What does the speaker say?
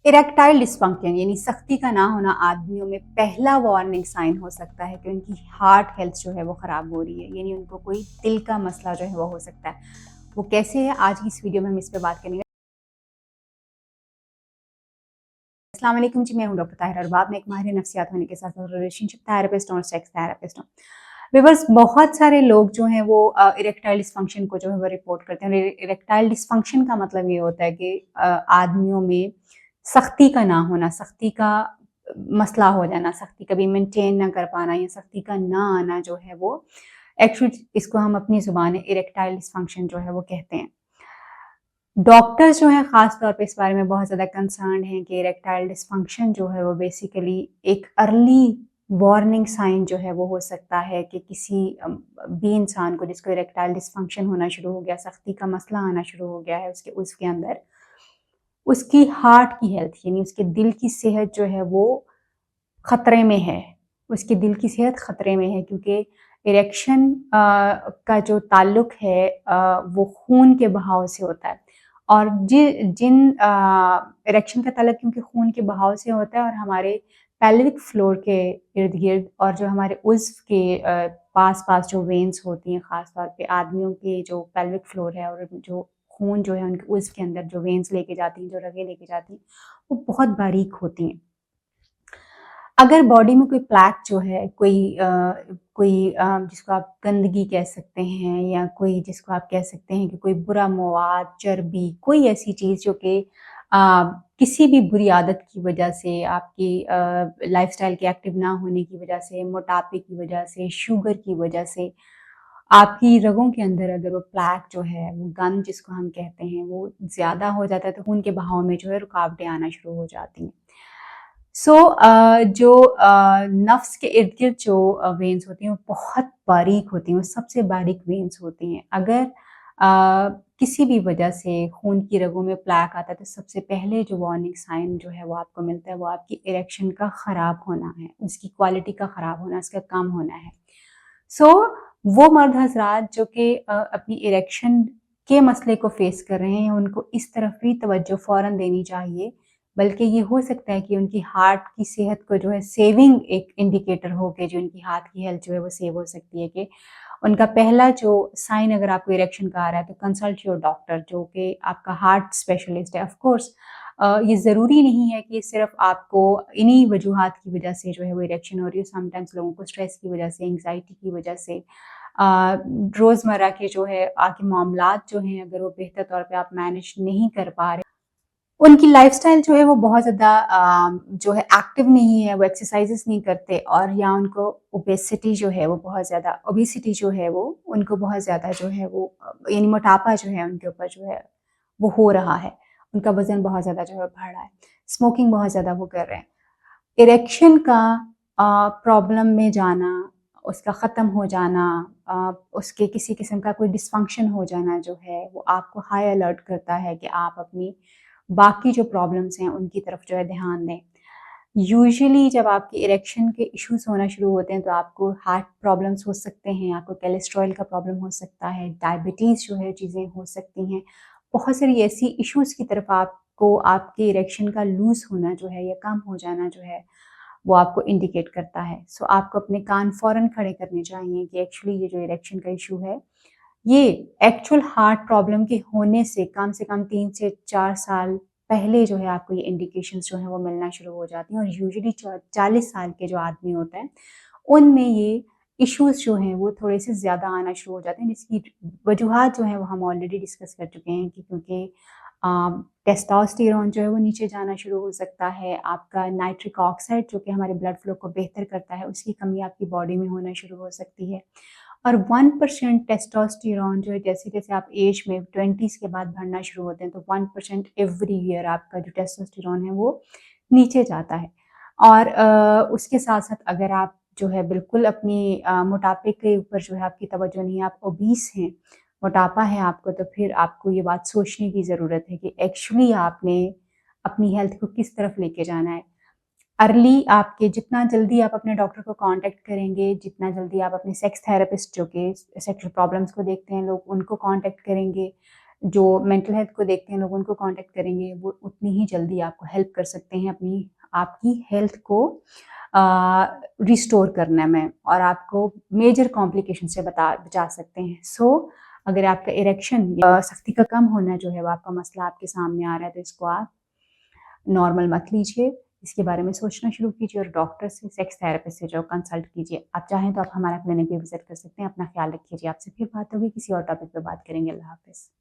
Erectile dysfunction यानी सख्ती का ना होना आदमियों में पहला वार्निंग साइन हो सकता है कि उनकी हार्ट हेल्थ जो है वो ख़राब हो रही है, यानी उनको कोई दिल का मसला जो है वो हो सकता है। वो कैसे है, आज की इस वीडियो में हम इस पे बात करेंगे। अस्सलाम वालेकुम जी, मैं हूं डॉक्टर ताहिरा अरबाब। मैं एक माहिर नफ्सियात होने के साथ रिलेशनशिप थेरेपिस्ट और सेक्स थेरेपिस्ट हूँ। व्यूअर्स, बहुत सारे लोग जो हैं वो इरेक्टाइल डिस्फंक्शन को जो है वो रिपोर्ट करते हैं। इरेक्टाइल डिस्फंक्शन का मतलब ये होता है कि आदमियों में सख्ती का ना होना, सख्ती का मसला हो जाना, सख्ती कभी मेंटेन ना कर पाना या सख्ती का ना आना जो है वो एक्चुअली इसको हम अपनी ज़ुबान इरेक्टाइल डिस्फंक्शन जो है वो कहते हैं। डॉक्टर्स जो हैं ख़ास तौर पे इस बारे में बहुत ज़्यादा कंसर्न्ड हैं कि इरेक्टाइल डिस्फंक्शन जो है वो बेसिकली एक अर्ली वार्निंग साइन जो है वो हो सकता है कि किसी भी इंसान को जिसको इरेक्टाइल डिस्फंक्शन होना शुरू हो गया, सख्ती का मसला आना शुरू हो गया है उसके अंदर, उसकी हार्ट की हेल्थ यानी उसके दिल की सेहत जो है वो खतरे में है। उसकी दिल की सेहत खतरे में है क्योंकि इरेक्शन का जो ताल्लुक है वो खून के बहाव से होता है। और जिन इरेक्शन का ताल्लुक क्योंकि खून के बहाव से होता है और हमारे पेल्विक फ्लोर के इर्द गिर्द और जो हमारे उज़्व के पास पास जो वेन्स होती हैं, ख़ास तौर पे आदमियों के जो पेल्विक फ्लोर है और जो खून जो है उनके उज़्व के अंदर जो वेन्स लेके जाती हैं, जो रगें लेके जाती हैं, वो बहुत बारीक होती हैं। अगर बॉडी में कोई प्लैक जो है, कोई जिसको आप गंदगी कह सकते हैं या कोई जिसको आप कह सकते हैं कि कोई बुरा मवाद, चर्बी, कोई ऐसी चीज़ जो कि किसी भी बुरी आदत की वजह से, आपकी लाइफ़स्टाइल के एक्टिव ना होने की वजह से, मोटापे की वजह से, शुगर की वजह से, आपकी रगों के अंदर अगर वो प्लैक जो है, वो गंद जिसको हम कहते हैं, वो ज़्यादा हो जाता है तो खून के बहाव में जो है रुकावटें आना शुरू हो जाती हैं। जो नफ्स के इर्द-गिर्द जो वेन्स होती हैं वो बहुत बारीक होती हैं, वो सबसे बारीक वेन्स होती हैं। अगर किसी भी वजह से खून की रगों में प्लैक आता है तो सबसे पहले जो वार्निंग साइन जो है वो आपको मिलता है, वो आपकी इरेक्शन का ख़राब होना है, उसकी क्वालिटी का ख़राब होना, उसका कम होना है। सो वो मर्द हज़रात जो कि अपनी इरेक्शन के मसले को फ़ेस कर रहे हैं, उनको इस तरफ भी तवज्जो फ़ौरन देनी चाहिए। बल्कि ये हो सकता है कि उनकी हार्ट की सेहत को जो है सेविंग एक इंडिकेटर हो के जो उनकी हार्ट की हेल्थ जो है वो सेव हो सकती है कि उनका पहला जो साइन अगर आपको इरेक्शन का आ रहा है तो कंसल्ट योर डॉक्टर जो कि आपका हार्ट स्पेशलिस्ट है। ऑफ कोर्स ये ज़रूरी नहीं है कि सिर्फ आपको इन्हीं वजूहात की वजह से जो है वो इरेक्शन हो रही है। समटाइम्स लोगों को स्ट्रेस की वजह से, एंग्जाइटी की वजह से, रोज़मर्रा के जो है आपके मामलात जो हैं अगर वो बेहतर तौर पे आप मैनेज नहीं कर पा रहे, उनकी लाइफ़स्टाइल जो है वो बहुत ज़्यादा जो है एक्टिव नहीं है, वो एक्सरसाइज़ेज़ नहीं करते और या उनको ओबेसिटी जो है वो बहुत ज़्यादा ओबेसिटी जो है वो उनको बहुत ज़्यादा जो है वो यानी मोटापा जो है उनके ऊपर जो है वो हो रहा है। उनका वज़न बहुत ज़्यादा जो है बढ़ रहा है। स्मोकिंग बहुत ज़्यादा वो कर रहे हैं। इरेक्शन का प्रॉब्लम में जाना, उसका ख़त्म हो जाना, उसके किसी किस्म का कोई डिसफंक्शन हो जाना जो है, वो आपको हाई अलर्ट करता है कि आप अपनी बाकी जो प्रॉब्लम्स हैं, उनकी तरफ जो है ध्यान दें। यूजुअली जब आपकी इरेक्शन के इश्यूज़ होना शुरू होते हैं, तो आपको हार्ट प्रॉब्लम्स हो सकते हैं, आपको कोलेस्ट्रॉल का प्रॉब्लम हो सकता है, डायबिटीज़ जो है चीज़ें हो सकती हैं। बहुत सारी ऐसी इश्यूज़ की तरफ आपको आपके इरेक्शन का लूज़ होना जो है या कम हो जाना जो है, वो आपको इंडिकेट करता है। सो आपको अपने कान फ़ौरन खड़े करने चाहिए कि एक्चुअली ये जो इरेक्शन का इश्यू है, ये एक्चुअल हार्ट प्रॉब्लम के होने से कम 3 से 4 साल पहले जो है आपको ये इंडिकेशंस जो हैं वो मिलना शुरू हो जाती हैं और यूजुअली 40 साल के जो आदमी होते हैं, उनमें ये इश्यूज़ जो हैं वो थोड़े-से ज़्यादा आना शुरू हो जाते हैं, जिसकी वजूहात जो हैं वो हम ऑलरेडी डिस्कस कर चुके हैं कि क्योंकि टेस्टोस्टेरोन जो है वो नीचे जाना शुरू हो सकता है, आपका नाइट्रिक ऑक्साइड जो कि हमारे ब्लड फ्लो को बेहतर करता है, उसकी कमी आपकी बॉडी में होना शुरू हो सकती है। और 1% टेस्टोस्टेरोन जो है जैसे-जैसे आप एज में 20s के बाद बढ़ना शुरू होते हैं, तो 1% एवरी ईयर आपका जो टेस्टोस्टेरोन है वो नीचे जाता है। और उसके साथ-साथ अगर आप जो है बिल्कुल अपनी मोटापे के ऊपर जो है आपकी तवज्जो नहीं है, आप ओबीस हैं, मोटापा है आपको, तो फिर आपको ये बात सोचने की ज़रूरत है कि एक्चुअली आपने अपनी हेल्थ को किस तरफ लेके जाना है। अर्ली आपके जितना जल्दी आप अपने डॉक्टर को कांटेक्ट करेंगे, जितना जल्दी आप अपने सेक्स थेरेपिस्ट जो कि सेक्सुअल प्रॉब्लम्स को देखते हैं लोग, उनको कांटेक्ट करेंगे, जो मेंटल हेल्थ को देखते हैं लोग उनको कॉन्टैक्ट करेंगे, वो उतनी ही जल्दी आपको हेल्प कर सकते हैं अपनी आपकी हेल्थ को रिस्टोर करने में और आपको मेजर कॉम्प्लिकेशन से बचा सकते हैं। सो अगर आपका इरेक्शन शक्ति का कम होना जो है वो आपका मसला आपके सामने आ रहा है तो इसको आप नॉर्मल मत लीजिए। इसके बारे में सोचना शुरू कीजिए और डॉक्टर से, सेक्स थेरेपिस्ट से जो कंसल्ट कीजिए। आप चाहें तो आप हमारा क्लिनिक भी विज़िट कर सकते हैं। अपना ख़्याल रखिए जी। आपसे फिर बात होगी, किसी और टॉपिक पे बात करेंगे। अल्लाह हाफ़िज़।